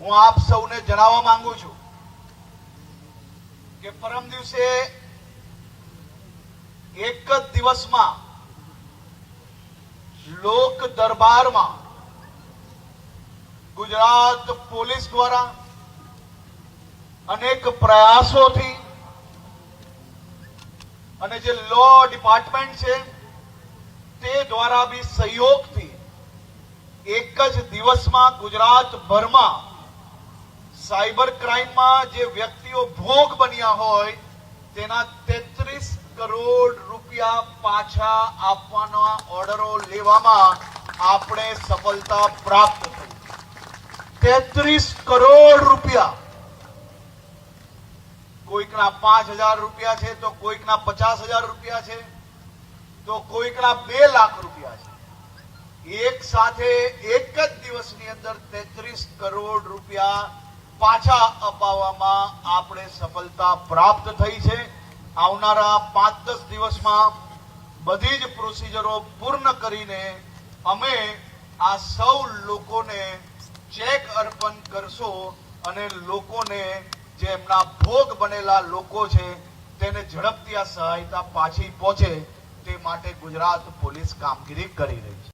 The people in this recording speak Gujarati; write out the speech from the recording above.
હું આપ સૌને જણાવવા માંગુ છું કે પરમ દિવસે એક જ દિવસમાં લોક દરબારમાં ગુજરાત પોલીસ દ્વારા અનેક પ્રયાસોથી અને જે લો ડિપાર્ટમેન્ટ છે તે દ્વારા બી સહયોગથી એક જ દિવસમાં ગુજરાતભરમાં સાયબર ક્રાઇમમાં જે વ્યક્તિઓ ભોગ બન્યા હોય તેના 33 કરોડ રૂપિયા પાછા આપવાના ઓર્ડરો લેવામાં આપણે સફળતા પ્રાપ્ત થઈ. 33 કરોડ રૂપિયા. કોઈકના 5,000 રૂપિયા છે તો કોઈકના 50,000 રૂપિયા છે તો કોઈકના 2 લાખ રૂપિયા છે. એક સાથે એક જ દિવસની અંદર 33 કરોડ રૂપિયા પાછા અપાવવામાં આપણે સફળતા પ્રાપ્ત થઈ છે. આવનારા 5-10 દિવસમાં બધી જ પ્રોસિજરો પૂર્ણ કરીને અમે આ સૌ લોકોને ચેક અર્પણ કરશો અને લોકોને જે એમના ભોગ બનેલા લોકો છે તેને ઝડપથી આ સહાયતા પાછી પહોંચે તે માટે ગુજરાત પોલીસ કામગીરી કરી રહી છે.